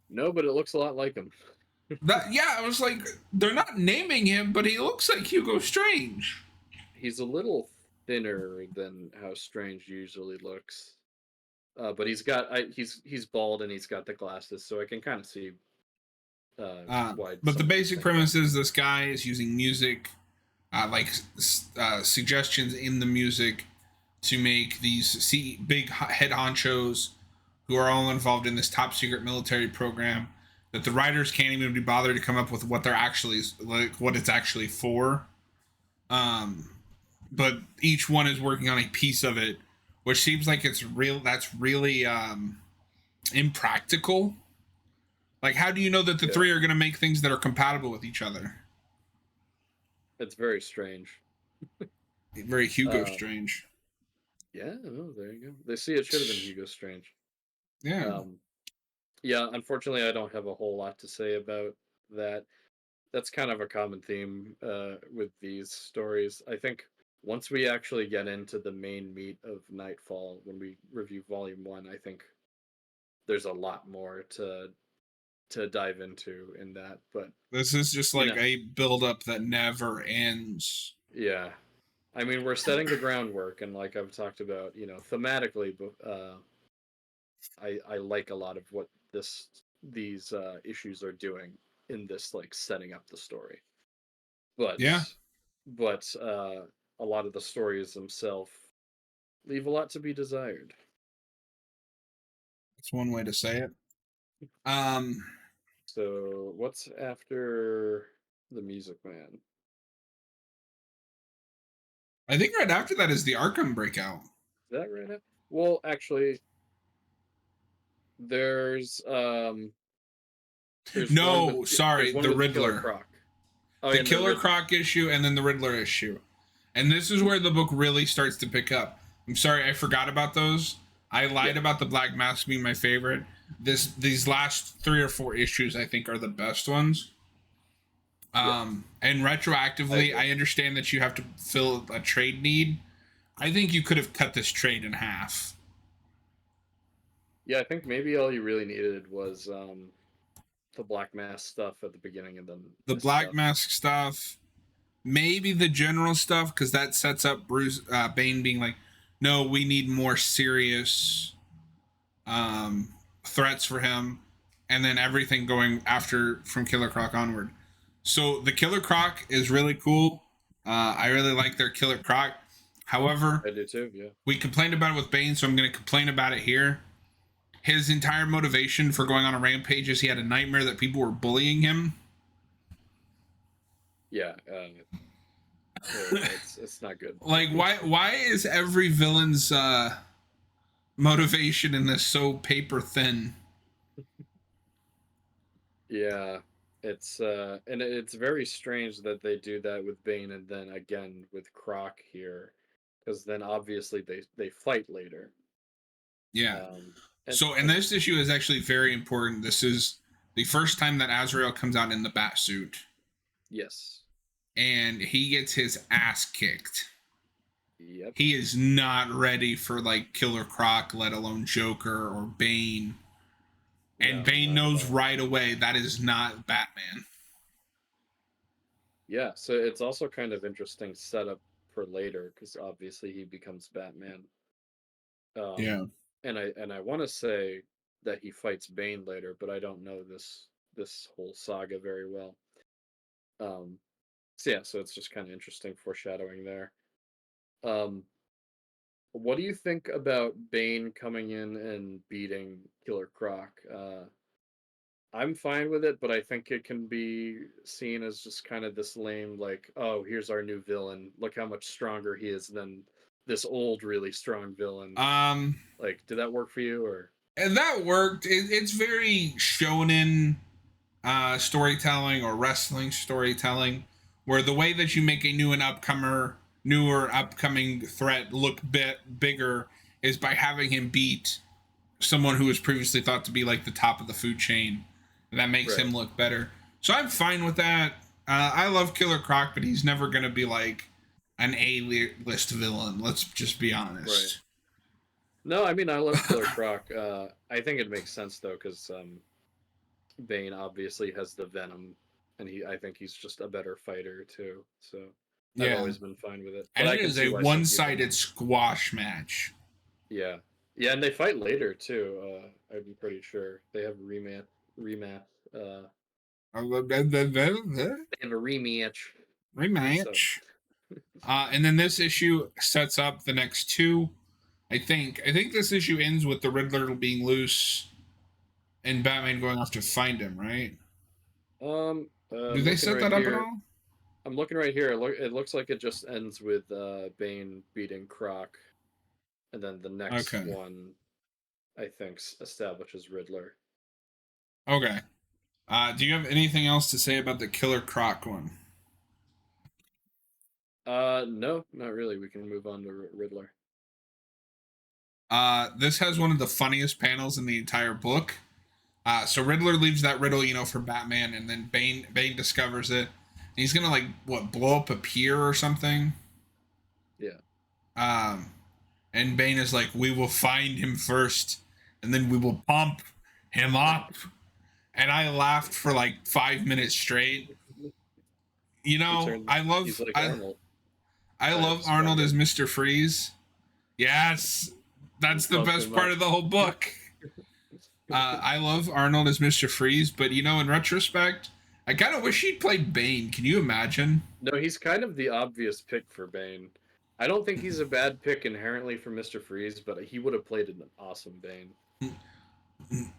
B: No, but it looks a lot like him.
A: That yeah, I was like, they're not naming him, but he looks like Hugo Strange.
B: He's a little thinner than how Strange usually looks. But he's bald and he's got the glasses, so I can kind of see why
A: But the
B: someone would
A: basic
B: think that.
A: premise is this guy is using music, suggestions in the music to make these big head honchos who are all involved in this top secret military program that the writers can't even be bothered to come up with what they're actually like what it's actually for. Um, but each one is working on a piece of it, which seems like it's real. That's really impractical. Like, how do you know that the
B: Yeah,
A: three are going to make things that are compatible with each other?
B: it's very strange.
A: Very Hugo
B: Uh,
A: Strange.
B: yeah, oh, there you go. They see it should have been Hugo Strange.
A: Yeah.
B: Um, yeah, unfortunately, I don't have a whole lot to say about that. That's kind of a common theme with these stories. I think once we actually get into the main meat of Nightfall, when we review Volume One, I think there's a lot more to dive into in that. But
A: This is just
B: you
A: like
B: know,
A: a buildup that never ends.
B: yeah. I mean, we're setting the groundwork, and like I've talked about, thematically, I like a lot of what these issues are doing in this like setting up the story. But
A: Yeah,
B: but a lot of the stories themselves leave a lot to be desired.
A: that's one way to say it. Um,
B: So what's after the Music Man?
A: I think right after that is the Arkham breakout.
B: Is that right? Well, actually, there's um there's one with
A: No, sorry,
B: there's one
A: the
B: with Killer
A: Riddler.
B: Croc. Oh,
A: The
B: and the
A: Killer
B: Riddler.
A: Croc issue and then the Riddler issue. And this is where the book really starts to pick up. I'm sorry, I forgot about those. I
B: Yeah,
A: lied about the Black Mask being my favorite. These last 3 or 4 issues I think are the best ones.
B: yeah,
A: And
B: I
A: retroactively,
B: agree.
A: I understand that you have to fill a trade need. I think you could have cut this trade in half.
B: Yeah, I think maybe all you really needed was the Black Mass stuff at the beginning, and then
A: The
B: this
A: Black
B: stuff.
A: Mask stuff, maybe the general stuff, because that sets up Bruce Bane being like, "No, we need more serious um, threats for him," and then everything going after from Killer Croc onward. So the Killer Croc is really cool. I really like their Killer Croc. However,
B: I do too. Yeah,
A: we complained about it with Bane, so I'm going to complain about it here. His entire motivation for going on a rampage is he had a nightmare that people were bullying him.
B: yeah. It's not good.
A: Like, why is every villain's motivation in this so paper thin?
B: Yeah, and it's very strange that they do that with Bane and then again with Croc here, because then obviously they fight later.
A: Yeah.
B: Um, and
A: So, and
B: and
A: this issue is actually very important. This is the first time that Azrael comes out in the bat suit,
B: yes,
A: and he gets his ass kicked.
B: yep,
A: He is not ready for like Killer Croc, let alone Joker or Bane. And
B: no,
A: Bane
B: not at
A: knows
B: all.
A: right away that is not Batman.
B: Yeah, so it's also kind of interesting setup for later because obviously he becomes Batman.
A: Yeah.
B: Um, and I want to say that he fights Bane later, but I don't know this whole saga very well. Um, so yeah, so it's just kind of interesting foreshadowing there. Um, what do you think about Bane coming in and beating Killer Croc? I'm fine with it, but I think it can be seen as just kind of this lame, like, oh, here's our new villain. Look how much stronger he is than this old, really strong villain.
A: Um,
B: Like, did that work for you, or
A: and that worked. It's very shonen storytelling or wrestling storytelling, where the way that you make a newer upcoming threat look bit bigger is by having him beat someone who was previously thought to be like the top of the food chain. That makes
B: right,
A: him look better. So I'm fine with that. I love Killer Croc, but he's never gonna be like an A-list villain. Let's just be
B: right?
A: honest.
B: No, I mean I love Killer Croc. I think it makes sense though, because Bane obviously has the venom, and I think he's just a better fighter too. So I've
A: Yeah,
B: always been fine with it, but
A: and
B: I
A: it
B: can
A: is
B: see
A: a
B: why some people
A: one-sided
B: might.
A: squash match.
B: Yeah, yeah, and they fight later too. I'm pretty sure they have rematch. Uh, they have a rematch. So
A: Rematch. And then this issue sets up the next two. I think this issue ends with the Riddler being loose and Batman going off to find him. Right? Do
B: I'm
A: they
B: looking
A: set
B: right
A: that up at
B: here.
A: all?
B: I'm looking right here. It looks like it just ends with Bane beating Croc, and then the next
A: Okay.
B: one I think establishes Riddler.
A: Okay. Do you have anything else to say about the Killer Croc one?
B: No, not really. We can move on to Riddler.
A: This has one of the funniest panels in the entire book. So Riddler leaves that riddle, for Batman, and then Bane discovers it. And he's gonna like what blow up a pier or something.
B: Yeah.
A: Um, and Bane is like, "We will find him first, and then we will pump him up." And I laughed for like 5 minutes straight. You
B: He
A: know,
B: turns.
A: I
B: He's
A: love
B: like
A: I
B: Arnold.
A: I
B: I
A: love Arnold
B: sprung
A: as
B: him
A: Mr. Freeze. Yes,
B: and
A: that's the
B: pumped
A: best
B: him
A: part
B: up.
A: of the whole book. I love Arnold as Mr. Freeze, but in retrospect, I kind of wish he'd played Bane. Can you imagine?
B: No, he's kind of the obvious pick for Bane. I don't think he's a bad pick inherently for Mr. Freeze, but he would have played an awesome Bane.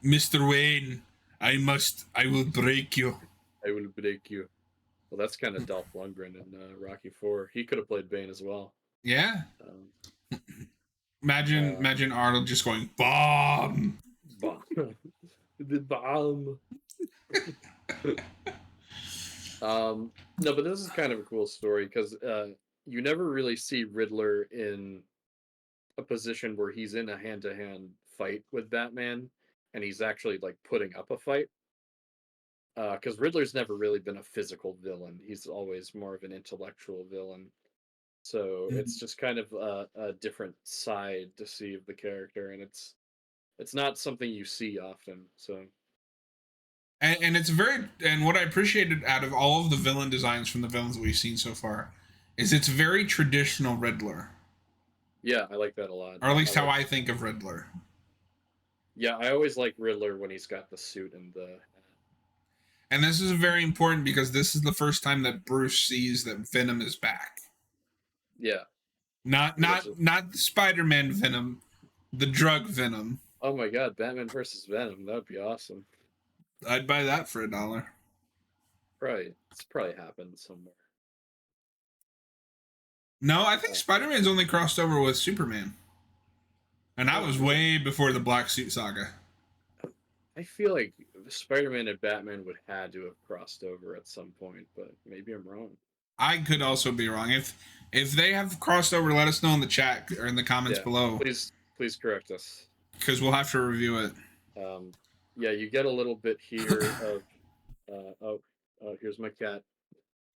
A: Mr. Wayne, I will break you.
B: I will break you. Well, that's kind of Dolph Lundgren in Rocky Four. He could have played Bane as well.
A: Yeah.
B: Um,
A: Imagine Arnold just going bomb.
B: bomb. The bomb. No, but this is kind of a cool story because you never really see Riddler in a position where he's in a hand-to-hand fight with Batman, and he's actually like putting up a fight. Because Riddler's never really been a physical villain; he's always more of an intellectual villain. So it's just kind of a different side to see of the character, and it's not something you see often. So
A: And it's very and what I appreciated out of all of the villain designs from the villains that we've seen so far is it's very traditional Riddler,
B: yeah, I like that a lot.
A: or at
B: I
A: least how
B: like
A: I think of Riddler.
B: yeah, I always like Riddler when he's got the suit and the
A: And this is very important because this is the first time that Bruce sees that Venom is back.
B: yeah,
A: Not
B: which
A: not
B: is
A: not Spider-Man Venom, the drug Venom.
B: oh my god, Batman versus Venom, that would be awesome.
A: I'd buy that for $1.
B: Probably it's probably happened somewhere.
A: No, I think
B: Uh,
A: Spider-Man's only crossed over with Superman, and that
B: oh,
A: was
B: really?
A: way before the Black Suit Saga.
B: I feel like Spider-Man and Batman would had to have crossed over at some point, but maybe I'm wrong.
A: I could also be wrong. If they have crossed over, let us know in the chat or in the comments
B: Yeah,
A: below,
B: please correct us.
A: because we'll have to review it.
B: Um, yeah, you get a little bit here of oh, here's my cat.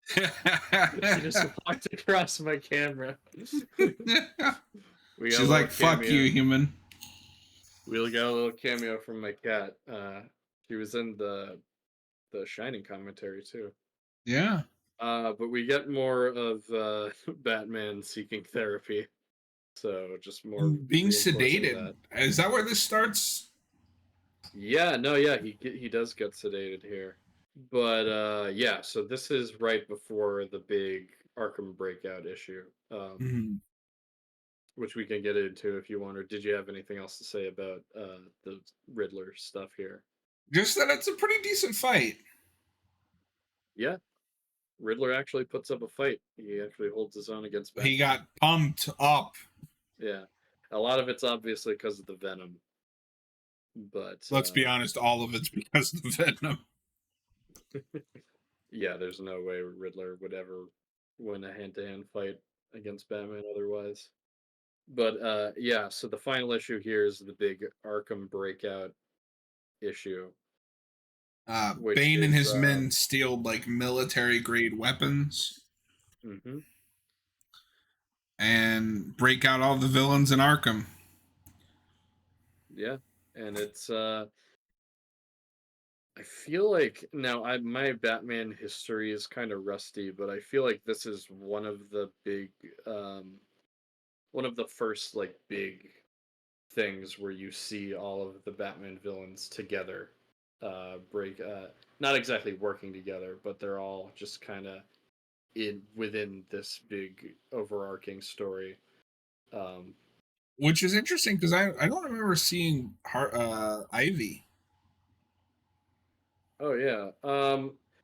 B: She just walked across my camera. We got a
A: She's
B: little
A: like, "Fuck you,
B: cameo.
A: human."
B: We got a little cameo from my cat. She was in the Shining commentary too.
A: Yeah,
B: But we get more of Batman seeking therapy, so just more
A: being
B: reinforcing
A: sedated.
B: that.
A: Is that where this starts?
B: Yeah, no, yeah, he does get sedated here. But yeah, so this is right before the big Arkham breakout issue,
A: Mhm.
B: which we can get into if you want. Or did you have anything else to say about the Riddler stuff here?
A: Just that it's a pretty decent fight.
B: Yeah, Riddler actually puts up a fight. He actually holds his own against
A: He
B: Batman.
A: got pumped up.
B: Yeah, a lot of it's obviously because of the Venom, but
A: Let's be honest, all of it's because of the Venom.
B: yeah, there's no way Riddler would ever win a hand-to-hand fight against Batman otherwise. But yeah, so the final issue here is the big Arkham breakout issue, which
A: Bane and
B: is
A: his men steal like military grade weapons
B: mhm,
A: and break out all the villains in Arkham.
B: yeah, and it's I feel like now my Batman history is kind of rusty, but I feel like this is one of the big one of the first like big things where you see all of the Batman villains together break not exactly working together, but they're all just kind of in within this big overarching story. Um
A: Which is interesting because I don't remember seeing Ivy.
B: oh yeah.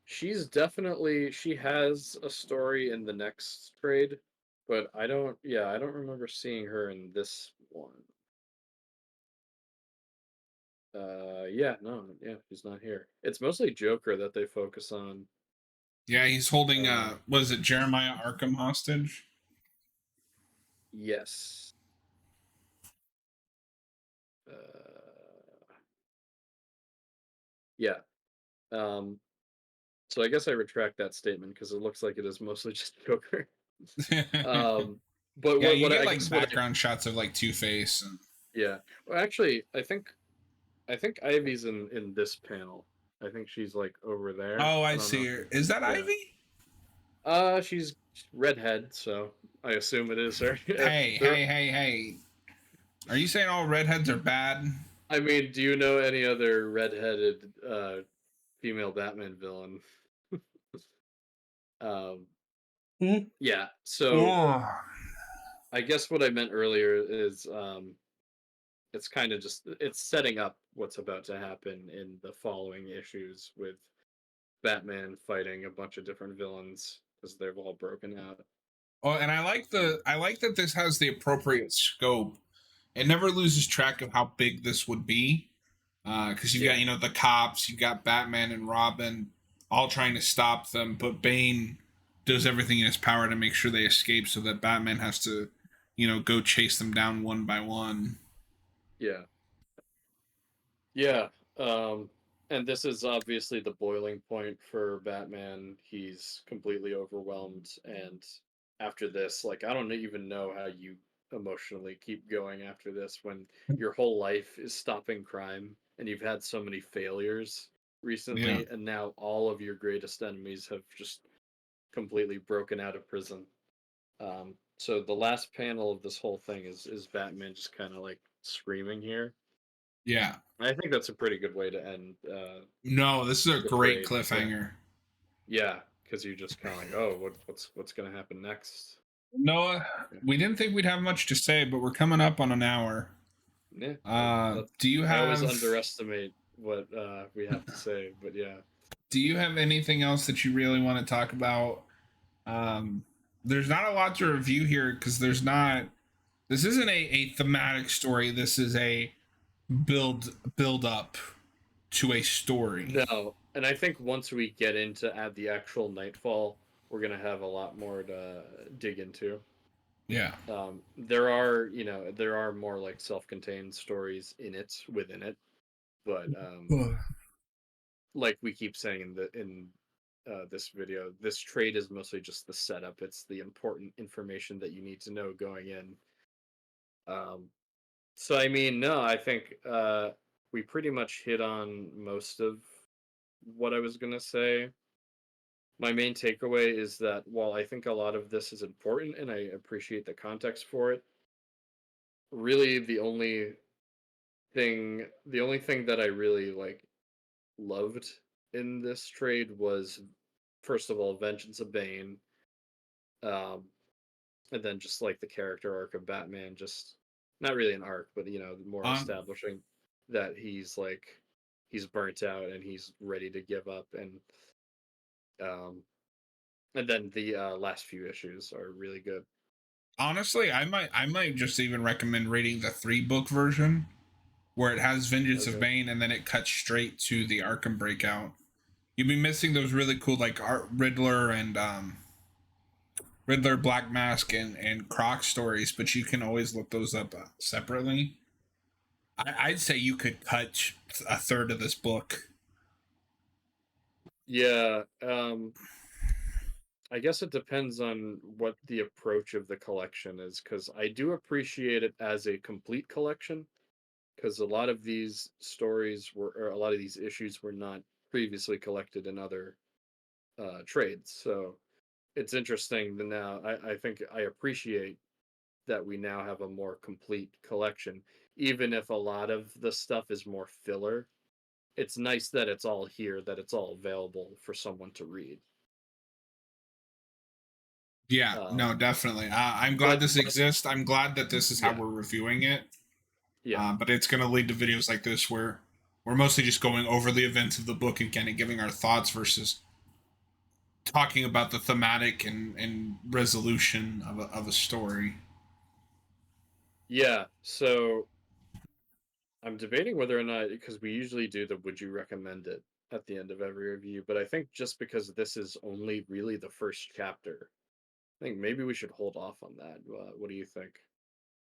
B: She's definitely she has a story in the next trade, but I don't remember seeing her in this one. Yeah, no, yeah, she's not here. It's mostly Joker that they focus on.
A: Yeah, he's holding
B: Um,
A: was it Jeremiah Arkham hostage?
B: yes. Uh, yeah. Um, so I guess I retract that statement because it looks like it is mostly just Joker. Um, but
A: Yeah, you
B: what
A: get
B: I
A: like
B: guess what I
A: background shots of like Two-Face and
B: yeah. Well, actually, I think Ivy's in this panel. I think she's like over there.
A: oh,
B: I
A: I
B: don't
A: see
B: know.
A: her. Is that
B: Yeah.
A: Ivy?
B: She's redhead, so I assume it is her.
A: Hey,
B: there.
A: hey, hey, hey. Are you saying all redheads are bad?
B: I mean, do you know any other redheaded female Batman villain? Um, yeah. So
A: Oh.
B: I guess what I meant earlier is it's kind of just it's setting up what's about to happen in the following issues with Batman fighting a bunch of different villains because they've all broken out.
A: Oh, and I like that this has the appropriate scope. It never loses track of how big this would be. Because you've got,
B: Yeah,
A: you know, the cops, you've got Batman and Robin all trying to stop them, but Bane does everything in his power to make sure they escape so that Batman has to, you know, go chase them down one by one.
B: yeah, yeah. Um, and this is obviously the boiling point for Batman. He's completely overwhelmed, and after this, like I don't even know how you emotionally keep going after this when your whole life is stopping crime and you've had so many failures
A: Yeah.
B: recently, and now all of your greatest enemies have just completely broken out of prison. So the last panel of this whole thing is Batman just kind of like screaming here.
A: Yeah.
B: I think that's a pretty good way to end
A: No, this is a
B: the
A: great
B: trade. Yeah,
A: cliffhanger.
B: yeah, because you're just kind of like, oh, what's gonna happen next?
A: Noah,
B: Yeah,
A: we didn't think we'd have much to say, but we're coming up on an hour.
B: yeah.
A: Do you
B: I always
A: have
B: underestimate what we have to say, but yeah,
A: do you have anything else that you really want to talk about? Um, there's not a lot to review here because there's not. This isn't a thematic story. This is a build up to a story.
B: no. And I think once we get into add the actual Nightfall, we're gonna have a lot more to dig into.
A: Yeah.
B: There are, there are more like self-contained stories in it within it, but like we keep saying in this video, this trade is mostly just the setup. It's the important information that you need to know going in. Um, so I mean, no, I think we pretty much hit on most of what I was gonna say. My main takeaway is that while I think a lot of this is important and I appreciate the context for it, really the only thing that I really like loved in this trade was first of all Vengeance of Bane, um, and then just like the character arc of Batman, just not really an arc, but more
A: Um.
B: establishing that he's burnt out and he's ready to give up, um, and then the last few issues are really good.
A: Honestly, I might just even recommend reading the 3 book version where it has Vengeance of
B: Okay.
A: Bane and then it cuts straight to the Arkham Breakout. You'd be missing those really cool like Art Riddler and Riddler, Black Mask, and Croc stories, but you can always look those up separately. I'd say you could cut a third of this book.
B: Yeah, I guess it depends on what the approach of the collection is, because I do appreciate it as a complete collection, because a lot of these stories were, or a lot of these issues were not previously collected in other trades. So it's interesting that now I think I appreciate that we now have a more complete collection, even if a lot of the stuff is more filler. It's nice that it's all here, that it's all available for someone to read.
A: Yeah, no,
B: Um,
A: definitely. I'm glad
B: but
A: this exists. I'm glad that this is how
B: yeah,
A: we're reviewing it.
B: yeah.
A: But it's going to lead to videos like this where we're mostly just going over the events of the book and kind of giving our thoughts versus talking about the thematic and resolution of a story.
B: Yeah, so I'm debating whether or not, because we usually do the would you recommend it. at the end of every review, but I think just because this is only really the first chapter, I think maybe we should hold off on that. What do you think?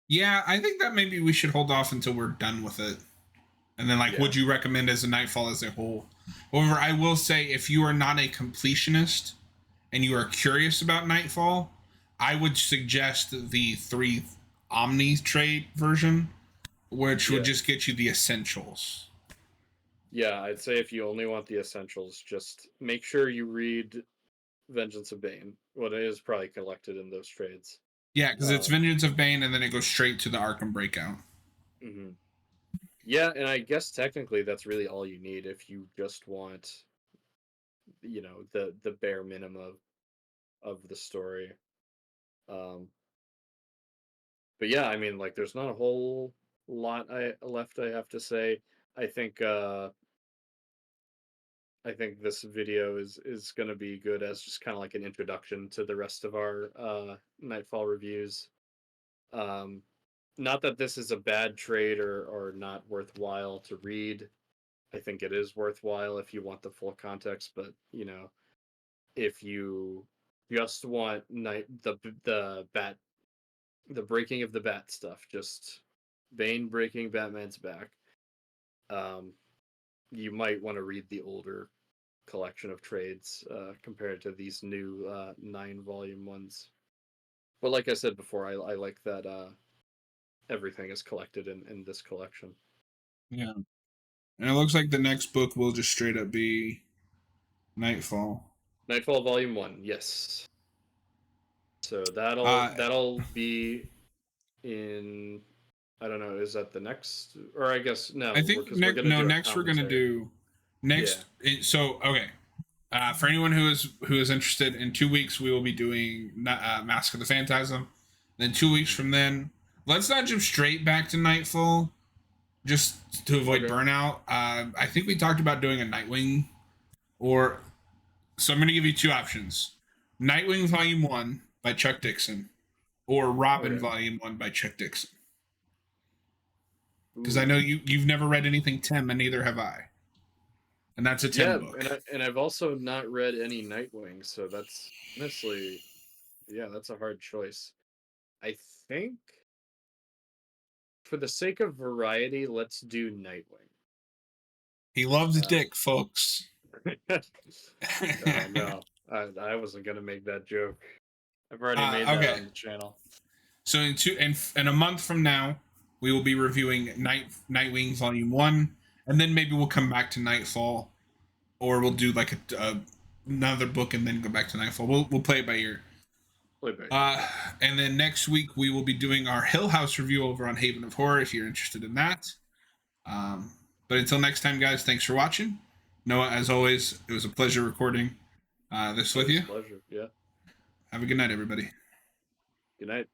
A: Yeah, I think that maybe we should hold off until we're done with it. And then, like,
B: Yeah,
A: would you recommend as a Nightfall as a whole? However, I will say if you are not a completionist and you are curious about Nightfall, I would suggest the three Omni trade version, which would
B: yeah,
A: just get you the essentials.
B: yeah. I'd say if you only want the essentials, just make sure you read Vengeance of Bane. What it is probably collected in those trades.
A: Yeah, because it's
B: Um,
A: Vengeance of Bane, and then it goes straight to the Arkham Breakout.
B: mhm. Yeah, and I guess technically that's really all you need if you just want, the bare minimum of the story. Um, but yeah, I mean, like, there's not a whole lot I left. I have to say, I think uh, I think this video is gonna be good as just kind of like an introduction to the rest of our Nightfall reviews. Um, Not that this is a bad trade or not worthwhile to read. I think it is worthwhile if you want the full context, but if you just want the breaking of the bat stuff, just Bane breaking Batman's back, um, you might want to read the older collection of trades compared to these new 9 volume ones. But like I said before, I like that everything is collected in this collection.
A: Yeah. And it looks like the next book will just straight up be Nightfall.
B: Knightfall Volume 1, yes. So that'll
A: Uh,
B: that'll be in, I don't know, is that the next, or I guess
A: I
B: no,
A: think
B: because we're gonna
A: no,
B: do a
A: next we're gonna
B: commentary.
A: do
B: Yeah.
A: next. So okay, for anyone who is interested, in 2 weeks we will be doing Mask of the Phantasm. Then 2 weeks
B: Mhm.
A: from then, let's not jump straight back to Nightfall, just to avoid
B: Okay.
A: burnout. I think we talked about doing a Nightwing, or so I'm going to give you two options: Nightwing Volume One by Chuck Dixon, or Robin
B: Okay.
A: Volume One by Chuck Dixon. Because I
B: Ooh.
A: know you've never read anything Tim, and neither have I, and that's a Tim
B: Yeah,
A: book.
B: and I've also not read any Nightwing, so that's honestly, yeah, that's a hard choice. I think for the sake of variety, let's do Nightwing.
A: He loves
B: Uh,
A: dick, folks.
B: oh no, I wasn't gonna make that joke. I've already made that
A: Okay,
B: on the channel.
A: so in a month from now, we will be reviewing Nightwing Volume One, and then maybe we'll come back to Nightfall, or we'll do like another book and then go back to Nightfall. We'll play it by ear.
B: Wait, wait,
A: Uh,
B: yeah.
A: and then next week we will be doing our Hill House review over on Haven of Horror if you're interested in that. Um, but until next time, guys, thanks for watching. Noah, as always, it was a pleasure recording this with
B: Always
A: you.
B: a pleasure. Yeah.
A: Have a good night, everybody.
B: Good night.